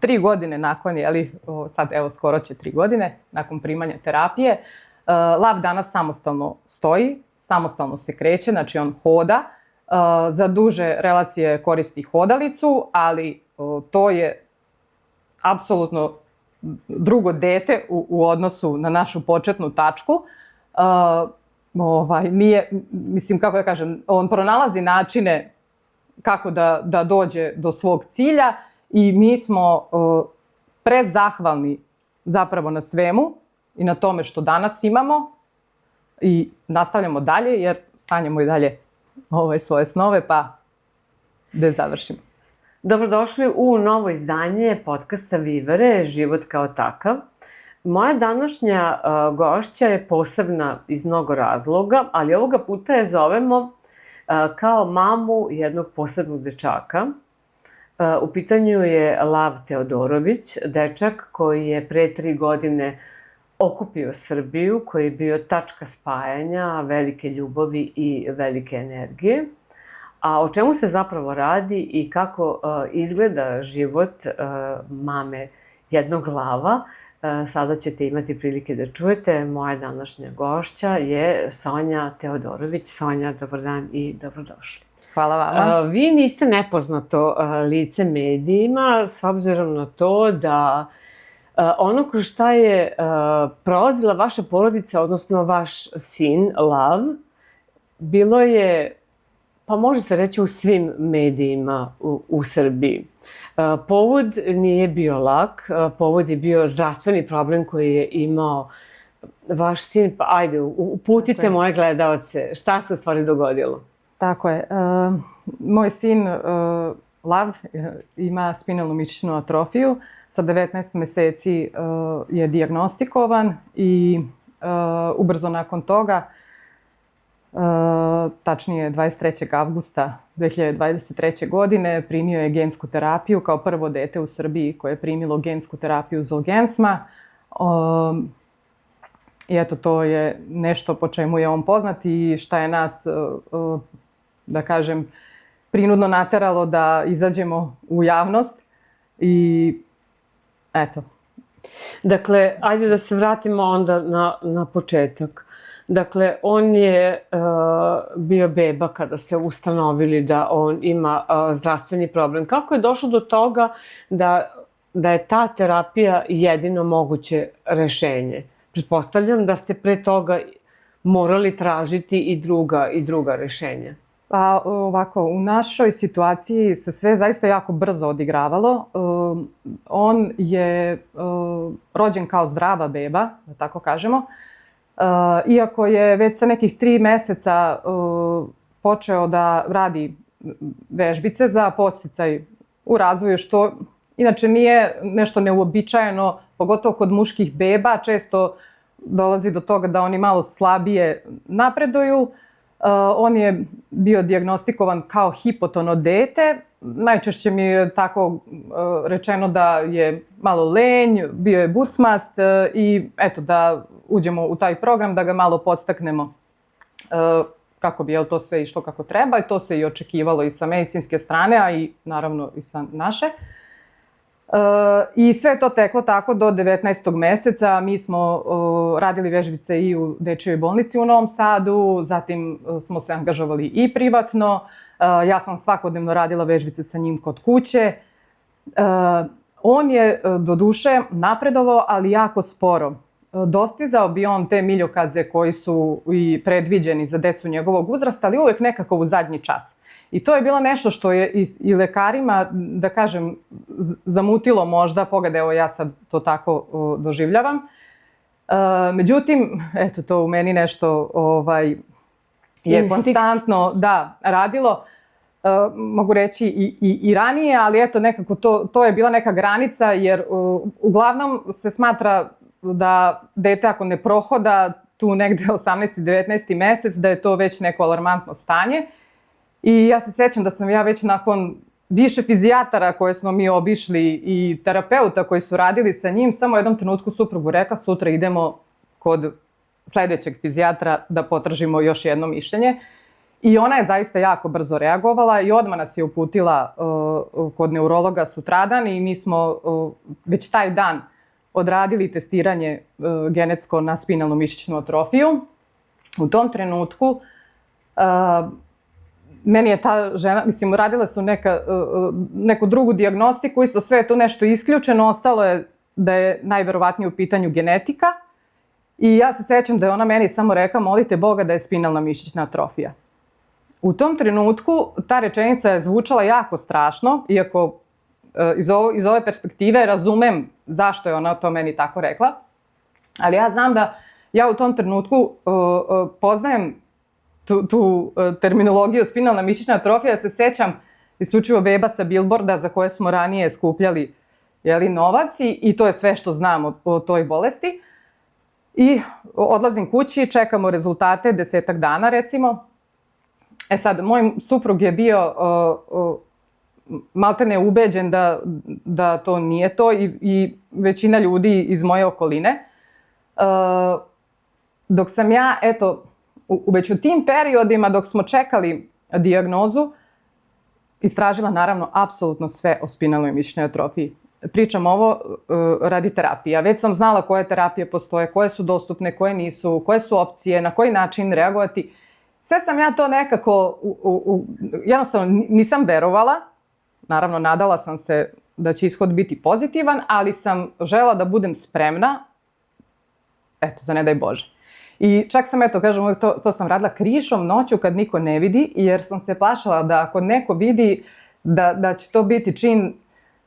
3 godine nakon, sad evo skoro će 3 godine, nakon primanja terapije, Lav danas samostalno stoji, samostalno se kreće, znači on hoda, za duže relacije koristi hodalicu, ali to je apsolutno drugo dete u odnosu na našu početnu tačku. Nije, mislim, kako da kažem, on pronalazi načine kako da dođe do svog cilja i mi smo prezahvalni zapravo na svemu i na tome što danas imamo i nastavljamo dalje jer sanjamo i dalje svoje snove, pa da završimo. Dobrodošli u novo izdanje podcasta Vivere, život kao takav. Moja današnja gošća je posebna iz mnogo razloga, ali ovoga puta je zovemo kao mamu jednog posebnog dečaka. U pitanju je Lav Teodorović, dečak koji je pre 3 godine okupio Srbiju, koji je bio tačka spajanja, velike ljubavi i velike energije. A o čemu se zapravo radi i kako izgleda život mame jednog Lava, sada ćete imati prilike da čujete. Moja današnja gošća je Sonja Teodorović. Sonja, dobar dan i dobrodošli. Hvala vama. Vi niste nepoznato lice medijima, s obzirom na to da ono kroz šta je prolazila vaša porodica, odnosno vaš sin Lav, bilo je, pa može se reći, u svim medijima u Srbiji. Povod nije bio lak, povod je bio zdravstveni problem koji je imao vaš sin. Pa ajde, uputite moje gledalce, šta se u stvari dogodilo? Tako je. Moj sin Lav ima spinalnu mišićnu atrofiju. Sa 19 meseci je dijagnostikovan i ubrzo nakon toga, tačnije 23. avgusta 2023. godine, primio je gensku terapiju kao prvo dete u Srbiji koje je primilo gensku terapiju Zolgensma. I eto, to je nešto po čemu je on poznat i šta je nas, da kažem, prinudno nateralo da izađemo u javnost. I eto. Dakle, ajde da se vratimo onda na početak. Dakle, on je bio beba kada ste ustanovili da on ima zdravstveni problem. Kako je došlo do toga da je ta terapija jedino moguće rešenje? Pretpostavljam da ste pre toga morali tražiti i druga rešenja. Pa ovako, u našoj situaciji se sve zaista jako brzo odigravalo. On je rođen kao zdrava beba, da tako kažemo. Iako je već sa nekih 3 meseca počeo da radi vežbice za podsticaj u razvoju, što inače nije nešto neuobičajeno, pogotovo kod muških beba. Često dolazi do toga da oni malo slabije napreduju. On je bio dijagnostikovan kao hipotono dete. Najčešće mi je tako rečeno da je malo lenj, bio je bucmast i eto da uđemo u taj program, da ga malo podstaknemo kako bi to sve išlo kako treba. I to se i očekivalo i sa medicinske strane, a i naravno i sa naše. I sve je to teklo tako do 19. meseca. Mi smo radili vežbice i u dečijoj bolnici u Novom Sadu, zatim smo se angažovali i privatno. Ja sam svakodnevno radila vežbice sa njim kod kuće. On je doduše napredovao, ali jako sporo. Dostizao bi on te miljokaze koji su i predviđeni za decu njegovog uzrasta, ali uvek nekako u zadnji čas. I to je bilo nešto što je i lekarima, da kažem, zamutilo možda, pogledaj, evo ja sad to tako doživljavam. Međutim, eto, to u meni nešto je konstantno radilo. Mogu reći i ranije, ali eto nekako to je bila neka granica, jer uglavnom se smatra da dete ako ne prohoda tu negde 18. 19. mesec, da je to već neko alarmantno stanje. I ja se sećam da sam ja već nakon više fizijatara koje smo mi obišli i terapeuta koji su radili sa njim, samo u jednom trenutku suprugu rekla sutra idemo kod sledećeg fizijatra da potražimo još jedno mišljenje. I ona je zaista jako brzo reagovala i odmah nas je uputila kod neurologa sutradan i mi smo već taj dan odradili testiranje genetsko na spinalnu mišićnu atrofiju. U tom trenutku meni je ta žena, mislim, radile su neku drugu dijagnostiku, isto sve je tu nešto isključeno, ostalo je da je najverovatnije u pitanju genetika. I ja se sećam da je ona meni samo rekla, molite Boga da je spinalna mišićna atrofija. U tom trenutku ta rečenica je zvučala jako strašno, iako iz ove perspektive razumem zašto je ona to meni tako rekla, ali ja znam da ja u tom trenutku poznajem tu terminologiju spinalna mišićna atrofija, ja se sećam isključivo beba sa bilborda za koje smo ranije skupljali novac i to je sve što znam o toj bolesti. I odlazim kući, čekamo rezultate 10 dana recimo. Sad, moj suprug je bio maltene ubeđen da to nije to i većina ljudi iz moje okoline. Dok sam ja, već u tim periodima dok smo čekali dijagnozu, istražila naravno apsolutno sve o spinalnoj mišićnoj atrofiji. Pričam ovo radi terapija. Već sam znala koje terapije postoje, koje su dostupne, koje nisu, koje su opcije, na koji način reagovati. Sve sam ja to nekako, jednostavno nisam verovala. Naravno, nadala sam se da će ishod biti pozitivan, ali sam želela da budem spremna, za ne daj Bože. I čak sam, kažem, to sam radila krišom noću kad niko ne vidi, jer sam se plašila da ako neko vidi da će to biti čin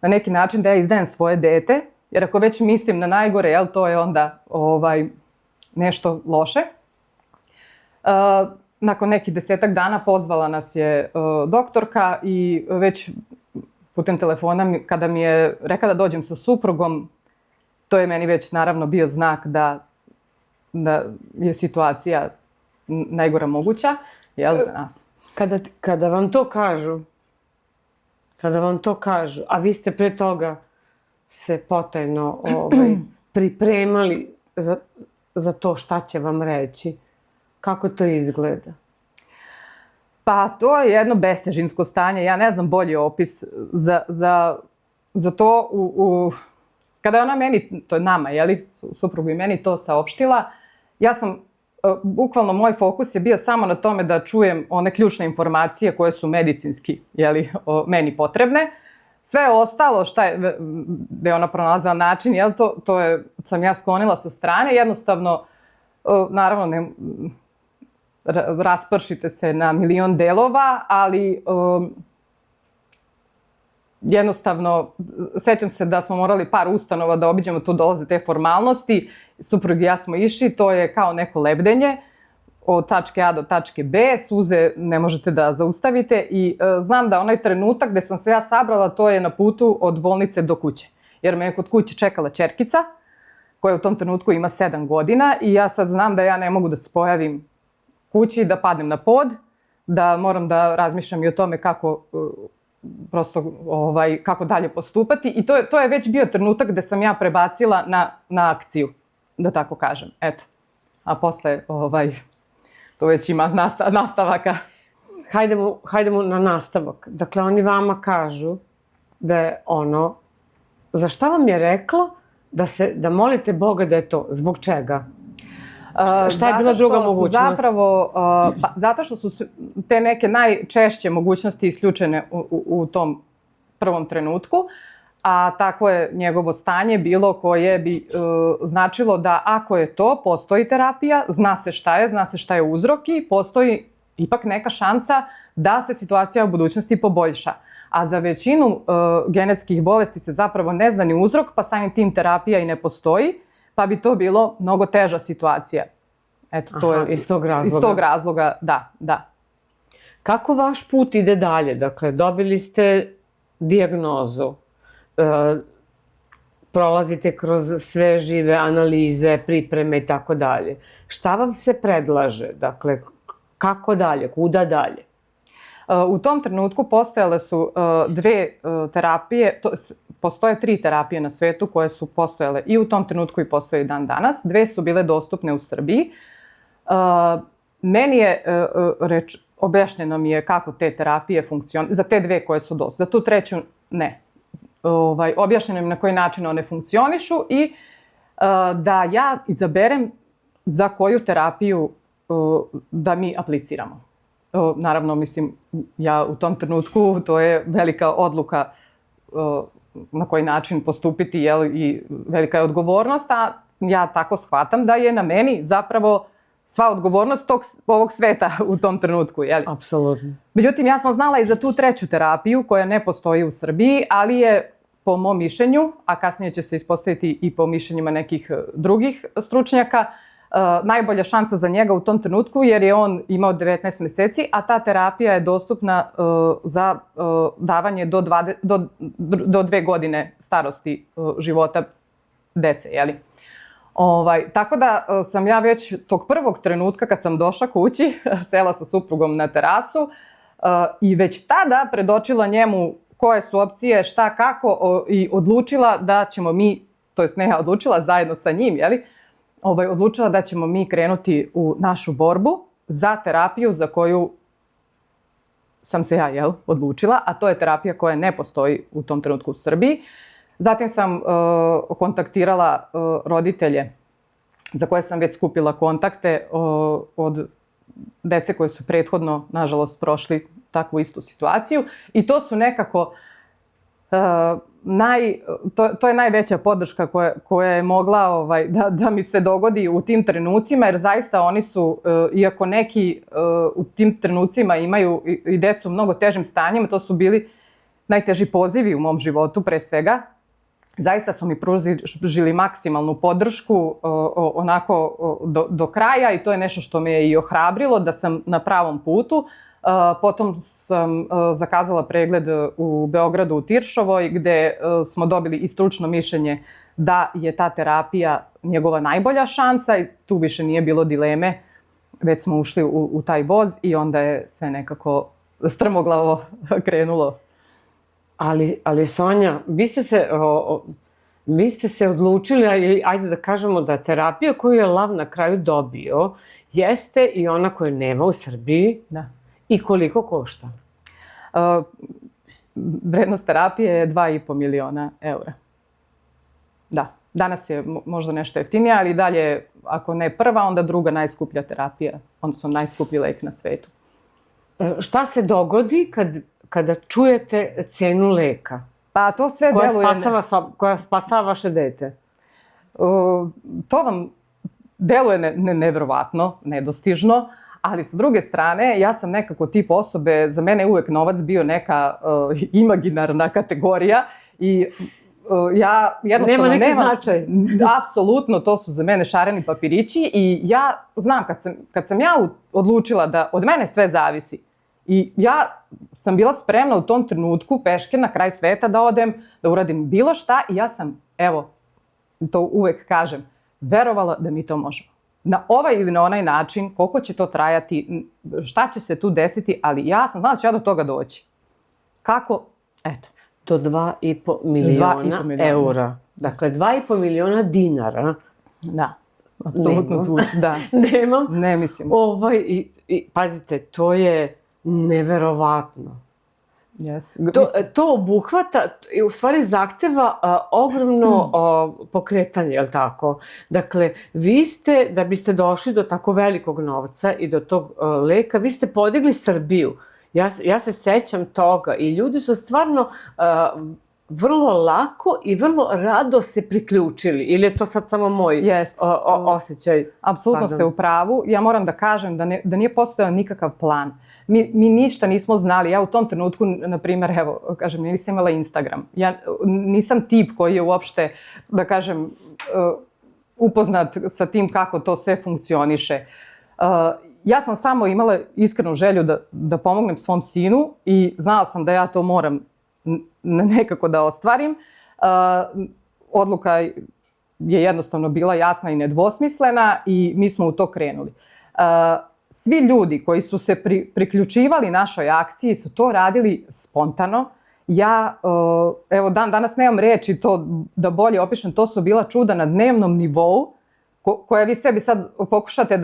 na neki način da ja izdajem svoje dete, jer ako već mislim na najgore, to je onda nešto loše. Nakon nekih 10 dana pozvala nas je doktorka i već putem telefona kada mi je rekla da dođem sa suprugom, to je meni već naravno bio znak da je situacija najgora moguća, za nas. Kada vam to kažu, a vi ste pre toga se potajno pripremali za to šta će vam reći, kako to izgleda? Pa to je jedno bestežinsko stanje, ja ne znam bolji opis za to. Kada je ona meni, to je nama, suprugu i meni to saopštila, ja sam, bukvalno moj fokus je bio samo na tome da čujem one ključne informacije koje su medicinski meni potrebne. Sve ostalo da je ona pronalazila način, to sam ja sklonila sa strane. Jednostavno, naravno, raspršite se na milion delova, ali jednostavno, sećam se da smo morali par ustanova da obiđemo, tu dolaze te formalnosti, suprug i ja smo išli, to je kao neko lebdenje od tačke A do tačke B, suze ne možete da zaustavite i znam da onaj trenutak gde sam se ja sabrala, to je na putu od bolnice do kuće, jer me je kod kuće čekala ćerkica koja u tom trenutku ima 7 godina i ja sad znam da ja ne mogu da se pojavim kući, da padnem na pod, da moram da razmišljam i o tome kako dalje postupati i to je već bio trenutak gde sam ja prebacila na akciju, da tako kažem, A posle to već ima nastavaka. Hajdemo na nastavak. Dakle, oni vama kažu da je za šta vam je rekla da molite Boga da je to? Zbog čega? Šta je bila druga mogućnost? Zato što su te neke najčešće mogućnosti isključene u tom prvom trenutku, a takvo je njegovo stanje bilo koje bi značilo da ako je to, postoji terapija, zna se šta je uzrok i postoji ipak neka šansa da se situacija u budućnosti poboljša. A za većinu genetskih bolesti se zapravo ne zna ni uzrok, pa samim tim terapija i ne postoji, pa bi to bilo mnogo teža situacija. To je iz tog razloga. Iz tog razloga, da. Kako vaš put ide dalje? Dakle, dobili ste dijagnozu, prolazite kroz sve žive analize, pripreme i tako dalje. Šta vam se predlaže? Dakle, kako dalje? Kuda dalje? U tom trenutku postojale su 2 terapije, postoje 3 terapije na svetu koje su postojale i u tom trenutku i postoje i dan danas. 2 su bile dostupne u Srbiji. Meni je objašnjeno mi je kako te terapije funkcionišu, za te 2 koje su dosta, za tu 3 ne. Objašnjeno mi je na koji način one funkcionišu i da ja izaberem za koju terapiju da mi apliciramo. Naravno, mislim, ja u tom trenutku, to je velika odluka na koji način postupiti, i velika je odgovornost, a ja tako shvatam da je na meni zapravo sva odgovornost ovog sveta u tom trenutku. Apsolutno. Međutim, ja sam znala i za tu 3. terapiju koja ne postoji u Srbiji, ali je po mom mišljenju, a kasnije će se ispostaviti i po mišljenjima nekih drugih stručnjaka, najbolja šansa za njega u tom trenutku jer je on imao 19 meseci, a ta terapija je dostupna za davanje do 2 godine starosti života dece. Tako da sam ja već tog prvog trenutka kad sam došla kući, sela sa suprugom na terasu i već tada predočila njemu koje su opcije, šta, kako i odlučila da ćemo mi, to jest ne ja odlučila zajedno sa njim, odlučila da ćemo mi krenuti u našu borbu za terapiju za koju sam se ja odlučila, a to je terapija koja ne postoji u tom trenutku u Srbiji. Zatim sam kontaktirala roditelje za koje sam već skupila kontakte od dece koje su prethodno, nažalost, prošli takvu istu situaciju i to su nekako to je najveća podrška koja je mogla da mi se dogodi u tim trenucima, jer zaista oni su, iako neki u tim trenucima imaju i decu u mnogo težim stanjima, to su bili najteži pozivi u mom životu pre svega. Zaista su mi pružili maksimalnu podršku onako do kraja i to je nešto što me je i ohrabrilo da sam na pravom putu. Potom sam zakazala pregled u Beogradu u Tiršovoj gde smo dobili i stručno mišljenje da je ta terapija njegova najbolja šansa i tu više nije bilo dileme. Već smo ušli u taj voz i onda je sve nekako strmoglavo krenulo. Ali Sonja, vi ste se odlučili, ajde da kažemo da terapija koju je Lav na kraju dobio jeste i ona koju nema u Srbiji. Da. I koliko košta? Vrednost terapije je 2,5 miliona eura. Da, danas je možda nešto jeftinija, ali dalje, ako ne prva, onda druga najskuplja terapija, odnosno najskuplji lek na svetu. Šta se dogodi kada čujete cenu leka? Pa to sve deluje... Koja spasava vaše dete? To vam deluje neverovatno, nedostižno, ali sa druge strane, ja sam nekako tip osobe, za mene je uvek novac bio neka imaginarna kategorija i ja jednostavno nema neki značaj. Apsolutno, to su za mene šareni papirići i ja znam kad sam ja odlučila da od mene sve zavisi i ja sam bila spremna u tom trenutku peške na kraj sveta da odem, da uradim bilo šta i ja sam, evo, to uvek kažem, verovala da mi to možemo. Na ovaj ili na onaj način, koliko će to trajati, šta će se tu desiti, ali ja sam znala da ću ja do toga doći. Kako? Eto. Do 2,5 miliona eura. Dakle, 2,5 miliona dinara. Da, apsolutno zvuči, da. Nemam. Ne mislim. Pazite, to je neverovatno. Jeste. To obuhvata i u stvari zahteva ogromno pokretanje, je li tako? Dakle, vi ste, da biste došli do tako velikog novca i do tog leka, vi ste podigli Srbiju. Ja se sećam toga i ljudi su stvarno vrlo lako i vrlo rado se priključili. Ili je to sad samo moj osjećaj? Apsolutno ste u pravu. Ja moram da kažem da nije postojao nikakav plan. Mi ništa nismo znali. Ja u tom trenutku, na primjer, evo, kažem, nisam imala Instagram. Ja nisam tip koji je uopšte, da kažem, upoznat sa tim kako to sve funkcioniše. Ja sam samo imala iskrenu želju da pomognem svom sinu i znala sam da ja to moram nekako da ostvarim. Odluka je jednostavno bila jasna i nedvosmislena i mi smo u to krenuli. Svi ljudi koji su se priključivali našoj akciji su to radili spontano. Ja, evo, danas nemam reči to da bolje opišem, to su bila čuda na dnevnom nivou. koje vi sebi sad pokušate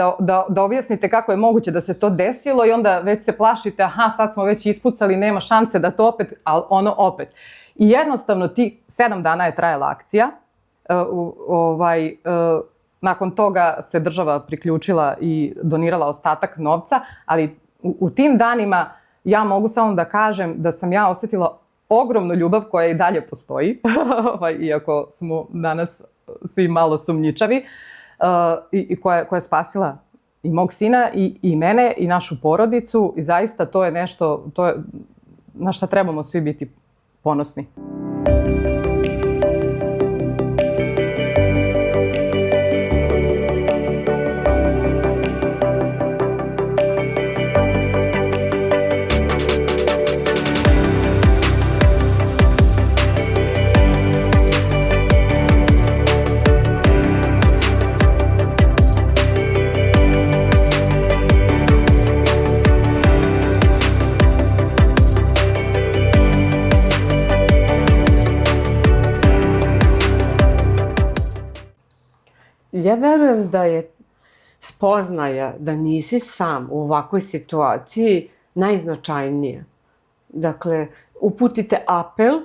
da objasnite kako je moguće da se to desilo i onda već se plašite, aha, sad smo već ispucali, nema šanse da to opet, ali ono opet. I jednostavno tih 7 dana je trajala akcija. Nakon toga se država priključila i donirala ostatak novca, ali u tim danima ja mogu samo da kažem da sam ja osetila ogromnu ljubav koja i dalje postoji, iako smo danas svi malo sumnjičavi, i koja je spasila i mog sina i mene i našu porodicu i zaista to je nešto na šta trebamo svi biti ponosni. Ja verujem da je spoznaja da nisi sam u ovakvoj situaciji najznačajnija. Dakle, uputite apel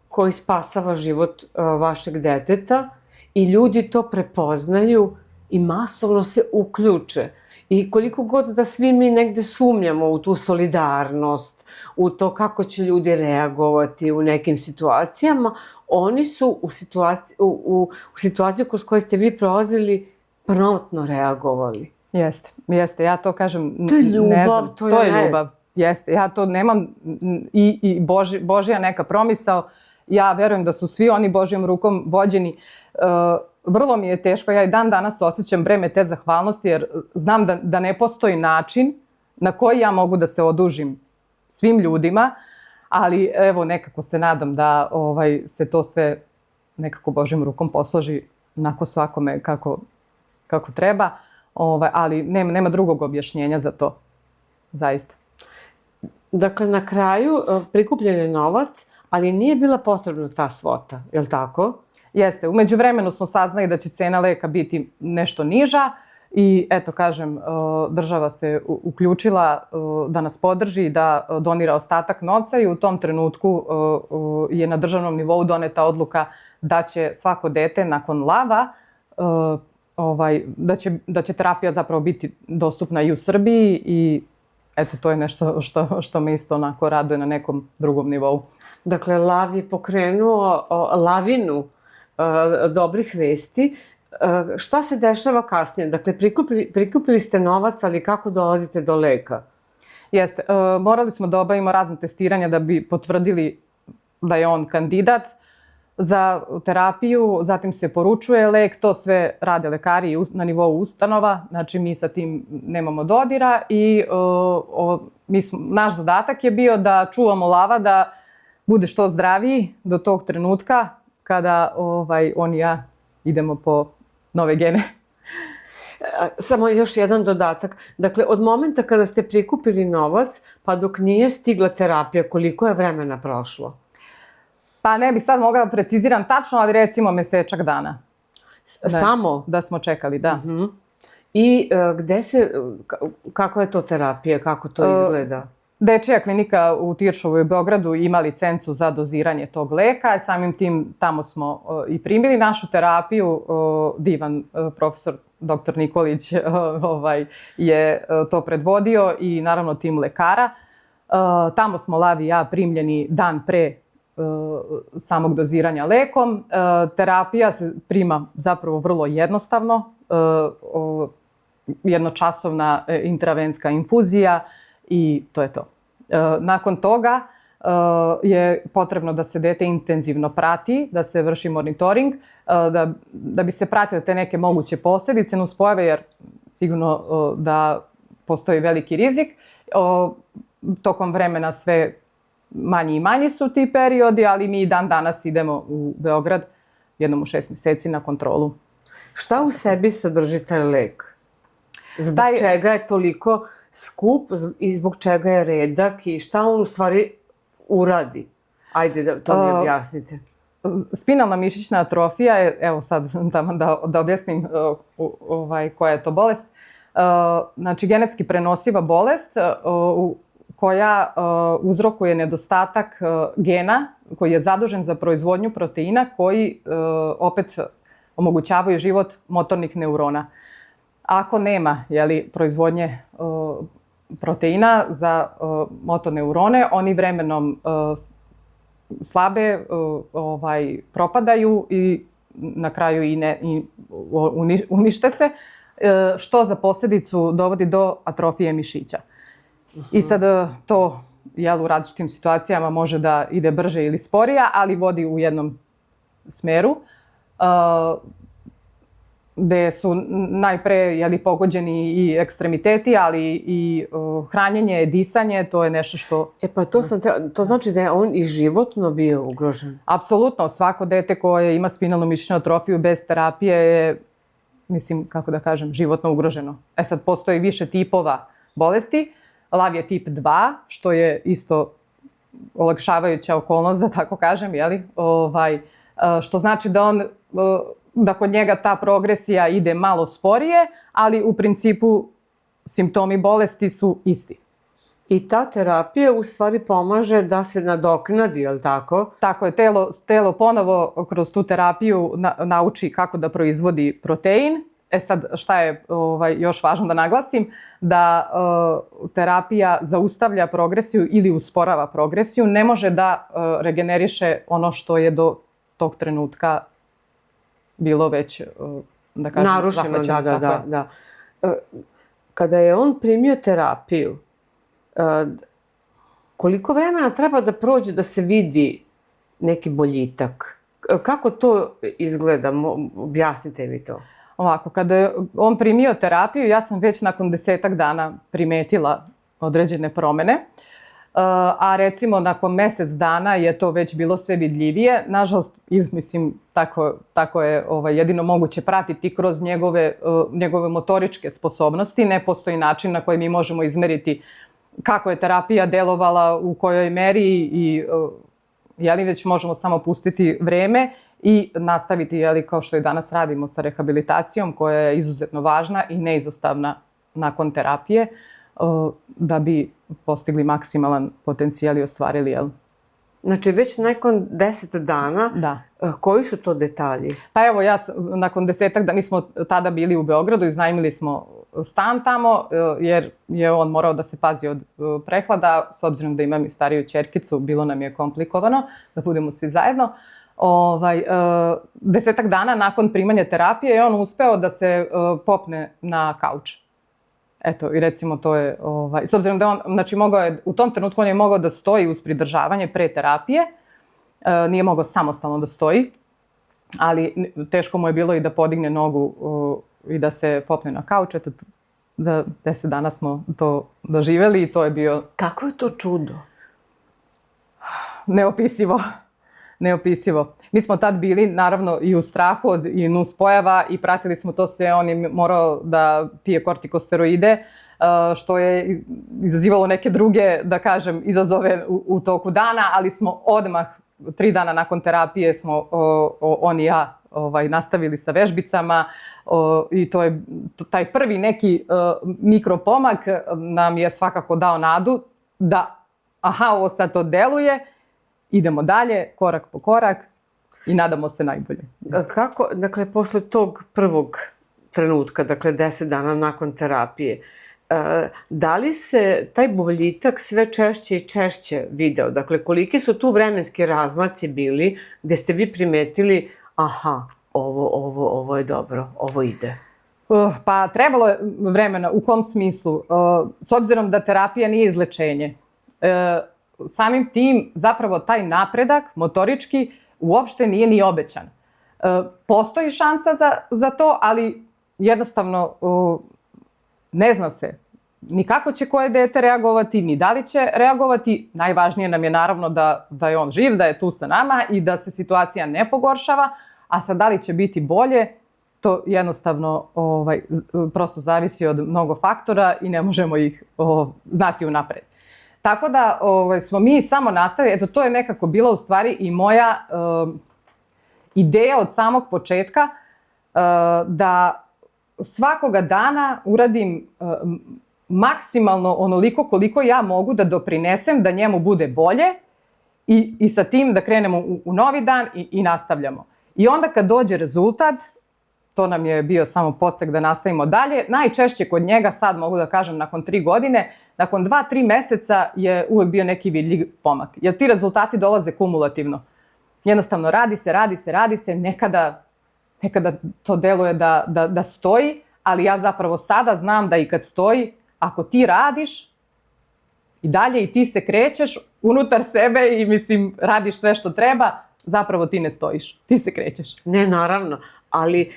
koji spasava život vašeg deteta i ljudi to prepoznaju i masovno se uključe. I koliko god da svi mi negde sumnjamo u tu solidarnost, u to kako će ljudi reagovati u nekim situacijama, oni su u situaciju kroz koju ste vi prolazili promptno reagovali. Jeste, ja to kažem, to je ljubav, ne znam, to je ljubav. Jeste, ja to nemam i Božja neka promisao. Ja verujem da su svi oni Božjom rukom vođeni. Vrlo mi je teško, ja i dan danas osjećam breme te zahvalnosti jer znam da ne postoji način na koji ja mogu da se odužim svim ljudima, ali evo nekako se nadam da se to sve nekako Božjom rukom posloži onako svakome kako treba, ali nema drugog objašnjenja za to, zaista. Dakle, na kraju prikupljen je novac, ali nije bila potrebna ta svota, je li tako? Jeste, u međuvremenu smo saznali da će cena leka biti nešto niža i eto kažem, država se uključila da nas podrži, da donira ostatak novca i u tom trenutku je na državnom nivou doneta odluka da će svako dete nakon lava, da će terapija zapravo biti dostupna i u Srbiji i eto, to je nešto što me isto onako raduje na nekom drugom nivou. Dakle, lav je pokrenuo lavinu dobrih vesti. Šta se dešava kasnije? Dakle, prikupili ste novac, ali kako dolazite do leka? Jeste. Morali smo da obavimo razne testiranja da bi potvrdili da je on kandidat za terapiju, zatim se poručuje lek, to sve rade lekari na nivou ustanova, znači mi sa tim nemamo dodira i naš zadatak je bio da čuvamo lava, da bude što zdraviji do tog trenutka kada on i ja idemo po nove gene. Samo još jedan dodatak. Dakle, od momenta kada ste prikupili novac, pa dok nije stigla terapija, koliko je vremena prošlo? Pa ne bih sad mogla da preciziram tačno, ali recimo mesečak dana. Samo? Da smo čekali, da. I kako je to terapija, kako to izgleda? Dečija klinika u Tiršovoj u Beogradu ima licencu za doziranje tog leka. Samim tim tamo smo i primili našu terapiju. Divan profesor dr. Nikolić je to predvodio i naravno tim lekara. Tamo smo Lav i ja primljeni dan pre samog doziranja lekom. Terapija se prima zapravo vrlo jednostavno. Jednočasovna intravenska infuzija i to je to. Nakon toga je potrebno da se dete intenzivno prati, da se vrši monitoring, da bi se pratile te neke moguće posljedice, nuspojave, jer sigurno da postoji veliki rizik. Tokom vremena sve manji i manji su ti periodi, ali mi dan danas idemo u Beograd jednom u 6 meseci na kontrolu. Šta u sebi sadrži taj lek? Zbog čega je toliko skup i zbog čega je redak i šta on u stvari uradi? Ajde da to mi objasnite. spinalna mišićna atrofija je, evo sad tamo da objasnim koja je to bolest, znači genetski prenosiva bolest koja uzrokuje nedostatak gena koji je zadužen za proizvodnju proteina koji opet omogućavaju život motornih neurona. Ako nema proizvodnje proteina za motoneurone, oni vremenom slabe, propadaju i na kraju unište se, što za posljedicu dovodi do atrofije mišića. I sad to u različitim situacijama može da ide brže ili sporije, ali vodi u jednom smeru, gde su najpre pogođeni i ekstremiteti, ali i hranjenje, disanje, to je nešto što... Pa to znači da je on i životno bio ugrožen? Apsolutno, svako dete koje ima spinalnu mišićnu atrofiju bez terapije je, mislim, kako da kažem, životno ugroženo. Sad, postoji više tipova bolesti. LAV je tip 2, što je isto olakšavajuća okolnost, da tako kažem, što znači da kod njega ta progresija ide malo sporije, ali u principu simptomi bolesti su isti. I ta terapija u stvari pomaže da se nadoknadi, je li tako? Tako je, telo ponovo kroz tu terapiju nauči kako da proizvodi protein. Sad, šta je još važno da naglasim, da terapija zaustavlja progresiju ili usporava progresiju, ne može da regeneriše ono što je do tog trenutka bilo već, da kažem, narušeno, da. Kada je on primio terapiju, koliko vremena treba da prođe da se vidi neki boljitak? Kako to izgleda? Objasnite mi to. Ovako, kada je on primio terapiju, ja sam već nakon 10-ak dana primetila određene promene, a recimo nakon mjesec dana je to već bilo sve vidljivije. Nažalost, mislim, tako je jedino moguće pratiti kroz njegove motoričke sposobnosti. Ne postoji način na koji mi možemo izmeriti kako je terapija delovala, u kojoj meri i već možemo samo pustiti vreme i nastaviti, kao što i danas radimo sa rehabilitacijom, koja je izuzetno važna i neizostavna nakon terapije, da bi postigli maksimalan potencijal i ostvarili. Znači, već nakon 10 dana, da. Koji su to detalji? Pa evo, nakon 10-ak dana, mi smo tada bili u Beogradu, iznajmili smo stan tamo, jer je on morao da se pazi od prehlada, s obzirom da imam i stariju ćerkicu, bilo nam je komplikovano da budemo svi zajedno. 10-ak dana nakon primanja terapije je on uspeo da se popne na kauč. Eto, i recimo to je, s obzirom da on, znači u tom trenutku on je mogao da stoji uz pridržavanje pre terapije, nije mogao samostalno da stoji, ali teško mu je bilo i da podigne nogu i da se popne na kauč. Eto, za 10 dana smo to doživjeli i to je bio... Kako je to čudo? Neopisivo. Mi smo tad bili, naravno, i u strahu od i nuspojava i pratili smo to sve. On je morao da pije kortikosteroide, što je izazivalo neke druge, da kažem, izazove u toku dana, ali smo odmah, 3 dana nakon terapije smo on i ja nastavili sa vežbicama i to je taj prvi neki mikropomak nam je svakako dao nadu da ovo sad to deluje, idemo dalje, korak po korak i nadamo se najbolje. Kako, dakle, posle tog prvog trenutka, dakle 10 dana nakon terapije, da li se taj boljitak sve češće i češće video? Dakle, koliki su tu vremenski razmaci bili gde ste vi primetili ovo je dobro, ovo ide? Pa trebalo je vremena, u kom smislu? S obzirom da terapija nije izlečenje, samim tim zapravo taj napredak motorički uopšte nije ni obećan. Postoji šansa za to, ali jednostavno ne zna se ni kako će koje dete reagovati, ni da li će reagovati. Najvažnije nam je naravno da je on živ, da je tu sa nama i da se situacija ne pogoršava, a sad da li će biti bolje, to jednostavno prosto zavisi od mnogo faktora i ne možemo ih znati unapred. Tako da smo mi samo nastavili, eto to je nekako bila u stvari i moja ideja od samog početka da svakoga dana uradim maksimalno onoliko koliko ja mogu da doprinesem da njemu bude bolje i sa tim da krenemo u novi dan i nastavljamo. I onda kad dođe rezultat, to nam je bio samo podstak da nastavimo dalje. Najčešće kod njega, sad mogu da kažem, nakon 3 godine, nakon 2-3 meseca je uvek bio neki vidljiv pomak. Jer ti rezultati dolaze kumulativno. Jednostavno radi se, nekada to deluje da stoji, ali ja zapravo sada znam da i kad stoji, ako ti radiš i dalje i ti se krećeš unutar sebe i mislim radiš sve što treba, zapravo ti ne stojiš, ti se krećeš. Ne, naravno, ali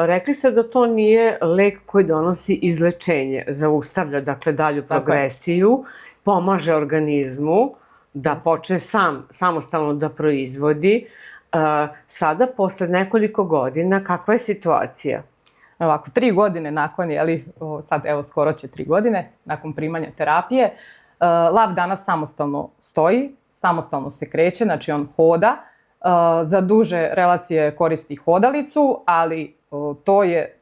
rekli ste da to nije lek koji donosi izlečenje, zaustavlja dakle dalju progresiju, pomaže organizmu da počne samostalno da proizvodi. Sada, posle nekoliko godina, kakva je situacija? Ovako, 3 godine nakon, sad evo skoro će 3 godine, nakon primanja terapije, Lav danas samostalno stoji, samostalno se kreće, znači on hoda, za duže relacije koristi hodalicu, ali to je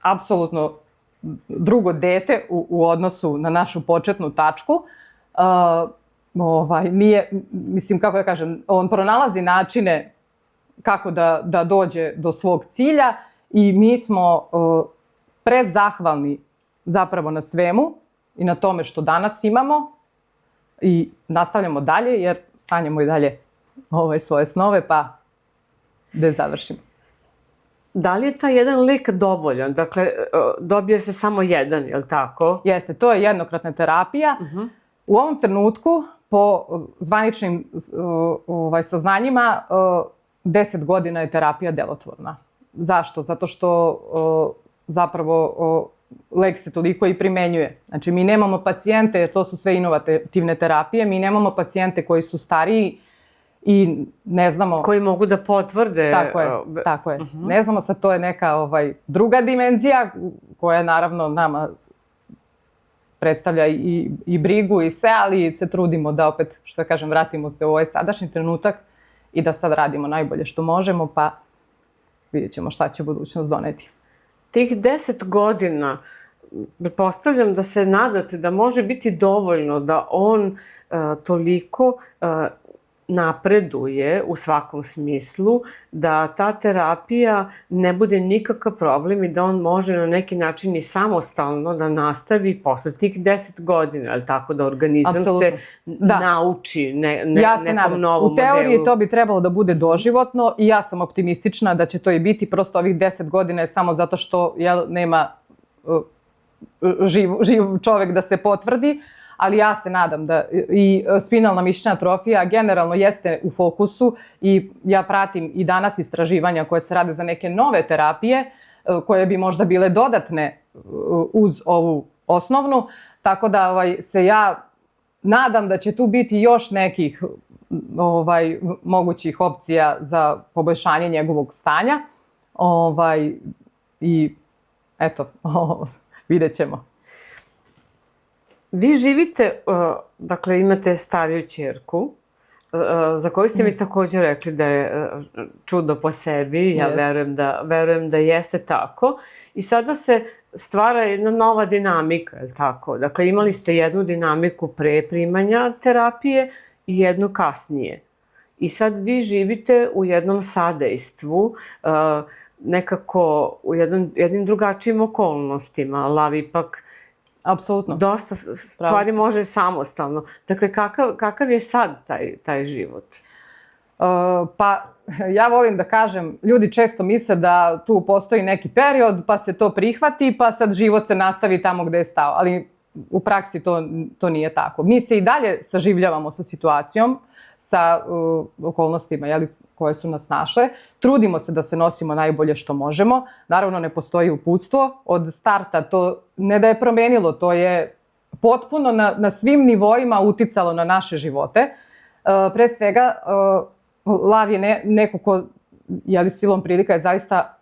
apsolutno drugo dete u odnosu na našu početnu tačku. Nije, mislim, kako da kažem, on pronalazi načine kako da dođe do svog cilja i mi smo prezahvalni zapravo na svemu i na tome što danas imamo i nastavljamo dalje jer sanjamo i dalje svoje snove, pa da završimo. Da li je taj jedan lek dovoljan? Dakle, dobije se samo jedan, je li tako? Jeste, to je jednokratna terapija. U ovom trenutku, po zvaničnim saznanjima, 10 godina je terapija delotvorna. Zašto? Zato što zapravo lek se toliko i primenjuje. Znači, mi nemamo pacijente, jer to su sve inovativne terapije, mi nemamo pacijente koji su stariji i ne znamo... Koji mogu da potvrde... Tako je. Ne znamo, sad to je neka druga dimenzija koja naravno nama predstavlja i brigu i sve, ali se trudimo da opet, što da kažem, vratimo se u ovaj sadašnji trenutak i da sad radimo najbolje što možemo, pa vidjet ćemo šta će budućnost doneti. Tih 10 godina, pretpostavljam da se nadate da može biti dovoljno da on toliko napreduje u svakom smislu, da ta terapija ne bude nikakav problem i da on može na neki način i samostalno da nastavi posle tih 10 godina, ali tako da organizam se nauči nekom novom modelu. U teoriji to bi trebalo da bude doživotno i ja sam optimistična da će to i biti, prosto ovih 10 godina je samo zato što nema živ čovek da se potvrdi, ali ja se nadam da i spinalna mišićna atrofija generalno jeste u fokusu i ja pratim i danas istraživanja koje se rade za neke nove terapije koje bi možda bile dodatne uz ovu osnovnu, tako da se ja nadam da će tu biti još nekih mogućih opcija za poboljšanje njegovog stanja i eto, vidjet ćemo. Vi živite, dakle imate stariju ćerku, za koju ste mi također rekli da je čudo po sebi, ja verujem da jeste tako. I sada se stvara jedna nova dinamika, je li tako? Dakle, imali ste jednu dinamiku pre primanja terapije i jednu kasnije. I sad vi živite u jednom sadejstvu, nekako u jednim drugačijim okolnostima, Lav ipak apsolutno. Dosta stvari može samostalno. Dakle, kakav je sad taj život? Pa, ja volim da kažem, ljudi često misle da tu postoji neki period, pa se to prihvati, pa sad život se nastavi tamo gde je stao. Ali u praksi to nije tako. Mi se i dalje saživljavamo sa situacijom, sa okolnostima koje su nas našle. Trudimo se da se nosimo najbolje što možemo. Naravno, ne postoji uputstvo. Od starta to ne da je promenilo, to je potpuno na svim nivoima uticalo na naše živote. Pre svega, Lav je neko ko, silom prilika je zaista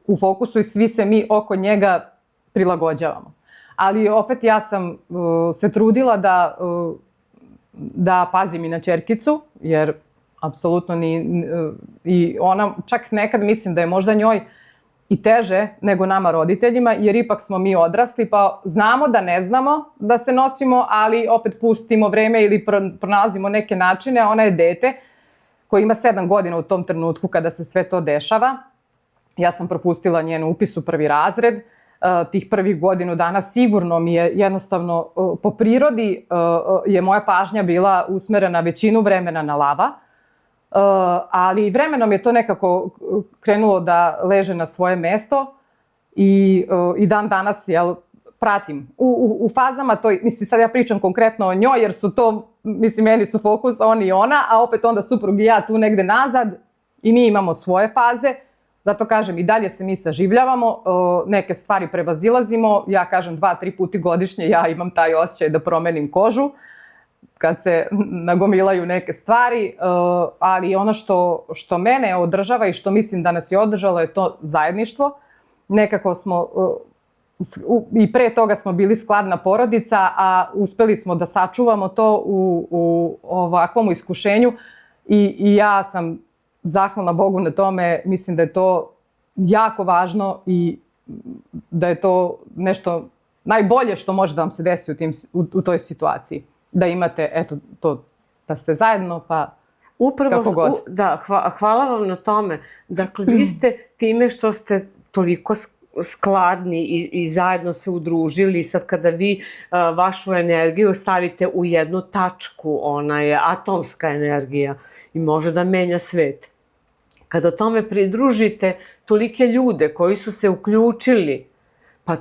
u fokusu i svi se mi oko njega prilagođavamo. Ali opet ja sam se trudila da pazim i na ćerkicu, jer apsolutno i ona čak nekad mislim da je možda njoj i teže nego nama roditeljima, jer ipak smo mi odrasli, pa znamo da ne znamo da se nosimo, ali opet pustimo vreme ili pronalazimo neke načine, a ona je dete koji ima 7 godina u tom trenutku kada se sve to dešava. Ja sam propustila njen upis u 1. razred, tih prvih godinu dana sigurno mi je jednostavno, po prirodi je moja pažnja bila usmerena većinu vremena na lava, ali vremenom je to nekako krenulo da leže na svoje mesto i dan danas pratim. U fazama, mislim sad ja pričam konkretno o njoj jer su to, mislim meni su fokus on i ona, a opet onda suprug i ja tu negde nazad i mi imamo svoje faze. Zato kažem, i dalje se mi saživljavamo, neke stvari prevazilazimo, ja kažem 2-3 puta godišnje ja imam taj osjećaj da promenim kožu kad se nagomilaju neke stvari, ali ono što mene održava i što mislim da nas je održalo je to zajedništvo. Nekako smo, i pre toga smo bili skladna porodica, a uspeli smo da sačuvamo to u ovakvom iskušenju i ja sam zahvalna Bogu na tome, mislim da je to jako važno i da je to nešto najbolje što može da vam se desi u toj situaciji. Da imate, eto, to, da ste zajedno, pa kako god. Da, hvala vam na tome. Dakle, vi ste time što ste toliko skladni i zajedno se udružili, sad kada vi vašu energiju stavite u jednu tačku, ona je atomska energija i može da menja svet. Kada tome pridružite tolike ljude koji su se uključili, pa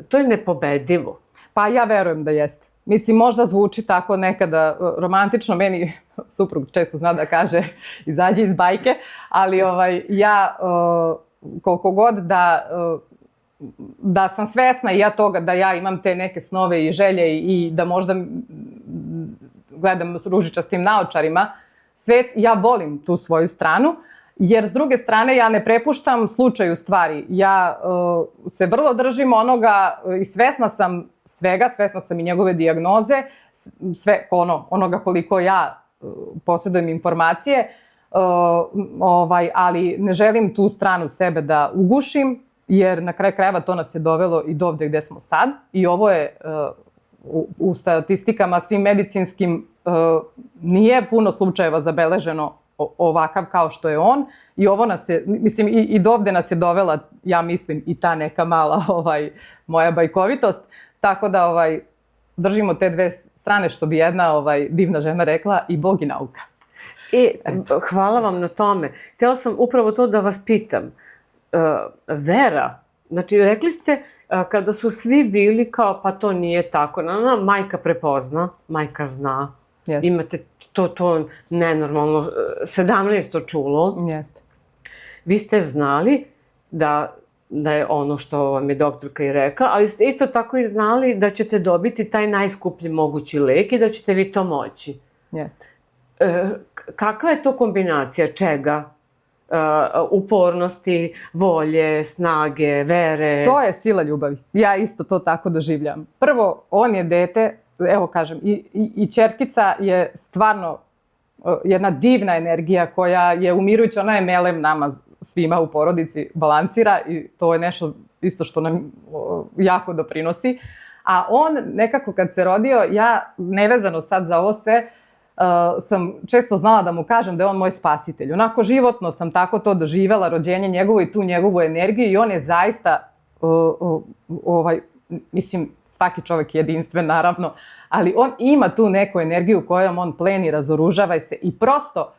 to je nepobedivo. Pa ja verujem da jeste. Mislim, možda zvuči tako nekada romantično, meni suprug često zna da kaže izađi iz bajke, ali ja koliko god da sam svesna i ja toga da ja imam te neke snove i želje i da možda gledam s ružičastim naočarima svet, ja volim tu svoju stranu, jer s druge strane ja ne prepuštam slučaju stvari. Ja se vrlo držim onoga i svesna sam svega, svesna sam i njegove dijagnoze, sve onoga koliko ja posjedujem informacije, ali ne želim tu stranu sebe da ugušim, jer na kraju krajeva to nas je dovelo i dovde gde smo sad. I ovo je u statistikama svim medicinskim nije puno slučajeva zabeleženo ovakav kao što je on i ovo nas je, mislim, i dovde nas je dovela, ja mislim, i ta neka mala moja bajkovitost, tako da držimo te dve strane, što bi jedna divna žena rekla, i Bog i nauka. Hvala vam na tome. Htjela sam upravo to da vas pitam. Vera, znači rekli ste kada su svi bili kao pa to nije tako, majka prepozna, majka zna, imate to nenormalno, 17. čulo. Jeste. Vi ste znali da je ono što vam je doktorka i rekla, ali ste isto tako i znali da ćete dobiti taj najskuplji mogući lek i da ćete vi to moći. Jeste. Kakva je to kombinacija čega? Upornosti, volje, snage, vere? To je sila ljubavi. Ja isto to tako doživljam. Prvo, on je dete, evo kažem, i ćerkica je stvarno jedna divna energija koja je umirujuća, ona je melem nama svima u porodici, balansira i to je nešto isto što nam jako doprinosi. A on nekako kad se rodio, ja nevezano sad za ovo sve, sam često znala da mu kažem da je on moj spasitelj. Onako životno sam tako to doživela, rođenje njegovo i tu njegovu energiju i on je zaista, mislim, svaki čovjek je jedinstven naravno, ali on ima tu neku energiju kojom on pleni, razoružava se i prosto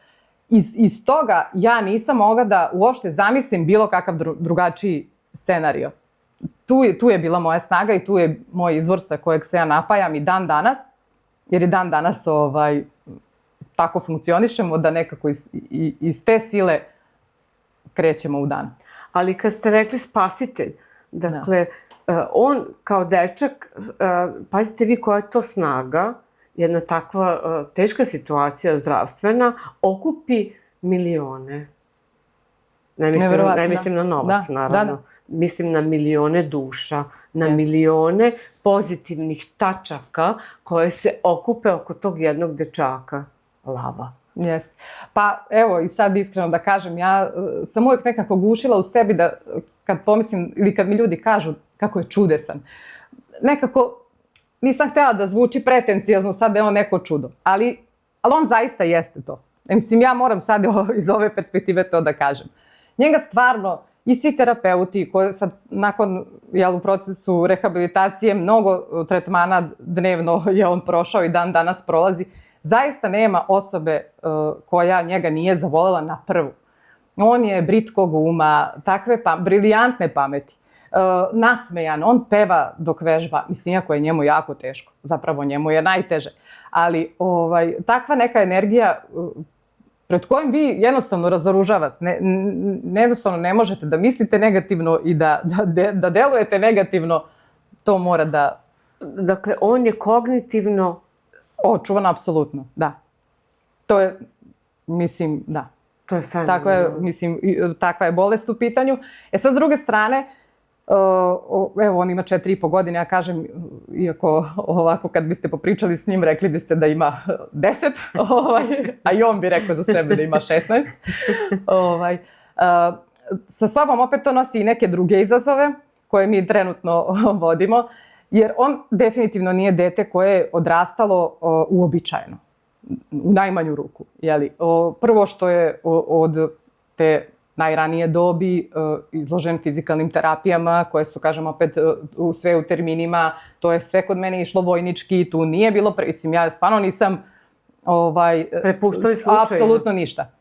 iz toga ja nisam mogla da uopšte zamislim bilo kakav drugačiji scenario. Tu je bila moja snaga i tu je moj izvor sa kojeg se ja napajam i dan danas, jer i dan danas tako funkcionišemo da nekako iz te sile krećemo u dan. Ali kad ste rekli spasitelj, dakle, on kao dečak, pazite vi koja je to snaga, jedna takva teška situacija zdravstvena, okupi milione. Ne mislim na novac, naravno. Mislim na milione duša, na milione pozitivnih tačaka koje se okupe oko tog jednog dečaka, lava. Jest. Pa evo i sad iskreno da kažem, ja sam uvijek nekako gušila u sebi da kad pomislim ili kad mi ljudi kažu kako je čudesan, nekako nisam htjela da zvuči pretenciozno sad da je on neko čudo, ali on zaista jeste to. Mislim, ja moram sad iz ove perspektive to da kažem. Njega stvarno i svi terapeuti koji sad nakon, u procesu rehabilitacije mnogo tretmana dnevno je on prošao i dan danas prolazi, zaista nema osobe koja njega nije zavolela na prvu. On je britkog uma, takve brilijantne pameti, nasmejan, on peva dok vežba, mislim, iako je njemu jako teško, zapravo njemu je najteže, ali takva neka energija pred kojim vi jednostavno razoružava vas, jednostavno ne možete da mislite negativno i da delujete negativno, to mora da... Dakle, on je kognitivno... Očuvan, apsolutno, da. To je, mislim, da. To je fenomenalno. Takva je bolest u pitanju. Sad, s druge strane, evo, on ima 4,5 godine, ja kažem, iako ovako kad biste popričali s njim, rekli biste da ima 10, a i on bi rekao za sebe da ima 16. Sa sobom opet to nosi i neke druge izazove koje mi trenutno vodimo, jer on definitivno nije dete koje je odrastalo uobičajeno, u najmanju ruku. Prvo što je od te najranije dobi izložen fizikalnim terapijama koje su, kažem opet, sve u terminima, to je sve kod mene išlo vojnički, tu nije bilo, mislim, ja stvarno nisam prepuštali slučajima. Apsolutno ništa.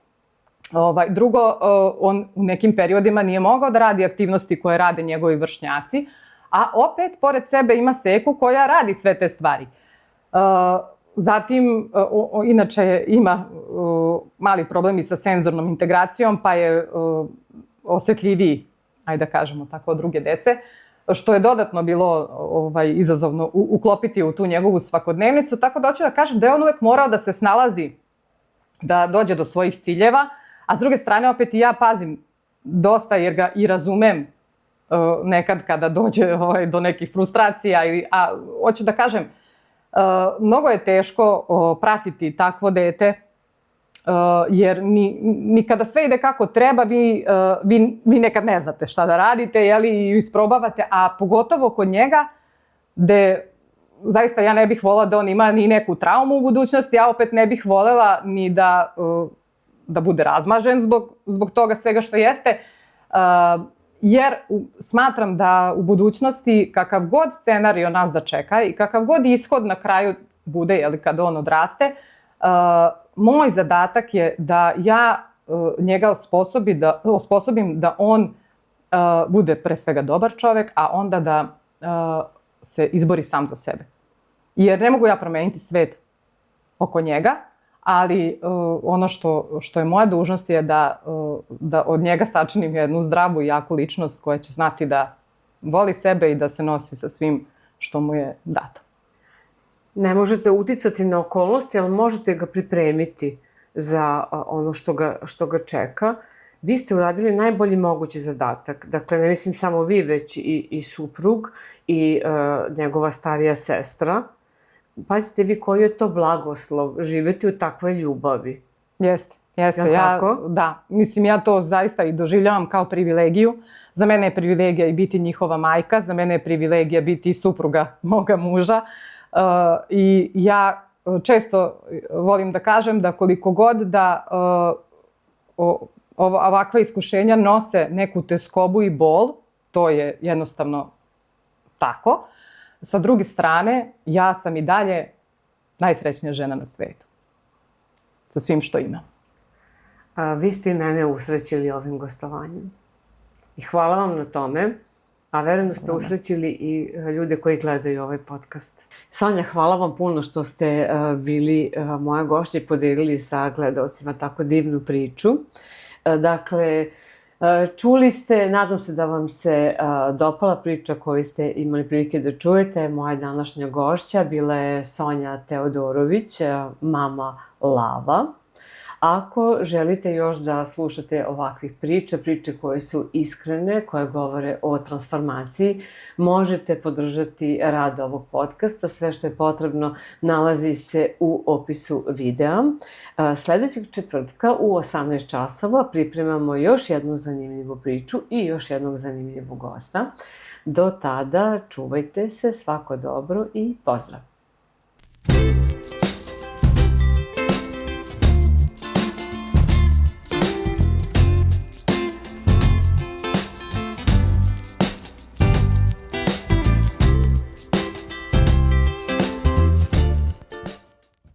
Drugo, on u nekim periodima nije mogao da radi aktivnosti koje rade njegovi vršnjaci, a opet, pored sebe ima seku koja radi sve te stvari. Zatim, inače ima mali problemi sa senzornom integracijom, pa je osjetljiviji, ajde da kažemo tako, od druge dece, što je dodatno bilo izazovno uklopiti u tu njegovu svakodnevnicu, tako da hoću da kažem da je on uvek morao da se snalazi da dođe do svojih ciljeva, a s druge strane opet i ja pazim dosta jer ga i razumem nekad kada dođe do nekih frustracija, a hoću da kažem, mnogo je teško pratiti takvo dete, jer ni kada sve ide kako treba, vi nekad ne znate šta da radite i isprobavate, a pogotovo kod njega, gde zaista ja ne bih voljela da on ima ni neku traumu u budućnosti, ja opet ne bih voljela ni da bude razmažen zbog toga svega što jeste, jer smatram da u budućnosti kakav god scenario nas da čeka i kakav god ishod na kraju bude, kada on odraste, moj zadatak je da ja njega osposobim da on bude pre svega dobar čovek, a onda da se izbori sam za sebe. Jer ne mogu ja promeniti svet oko njega, ali ono što je moja dužnost je da od njega sačinim jednu zdravu i jaku ličnost koja će znati da voli sebe i da se nosi sa svim što mu je dato. Ne možete uticati na okolnosti, ali možete ga pripremiti za ono što ga čeka. Vi ste uradili najbolji mogući zadatak. Dakle, ne mislim samo vi, već i suprug i njegova starija sestra. Pazite vi koji je to blagoslov živeti u takvoj ljubavi. Jeste. Jel' tako? Da. Mislim, ja to zaista i doživljavam kao privilegiju. Za mene je privilegija i biti njihova majka, za mene je privilegija biti i supruga moga muža. I ja često volim da kažem da koliko god da ovakva iskušenja nose neku teskobu i bol, to je jednostavno tako. Sa druge strane, ja sam i dalje najsrećnija žena na svetu. Sa svim što imam. Vi ste i mene usrećili ovim gostovanjem. I hvala vam na tome. A verujem da ste usrećili i ljude koji gledaju ovaj podcast. Sonja, hvala vam puno što ste bili moja gošća i podelili sa gledaocima tako divnu priču. Dakle, čuli ste, nadam se da vam se dopala priča koju ste imali prilike da čujete. Moja današnja gošća bila je Sonja Teodorović, mama Lava. Ako želite još da slušate ovakvih priča, priče koje su iskrene, koje govore o transformaciji, možete podržati rad ovog podcasta. Sve što je potrebno nalazi se u opisu videa. Sledećeg četvrtka u 18 časova pripremamo još jednu zanimljivu priču i još jednog zanimljivog gosta. Do tada čuvajte se, svako dobro i pozdrav!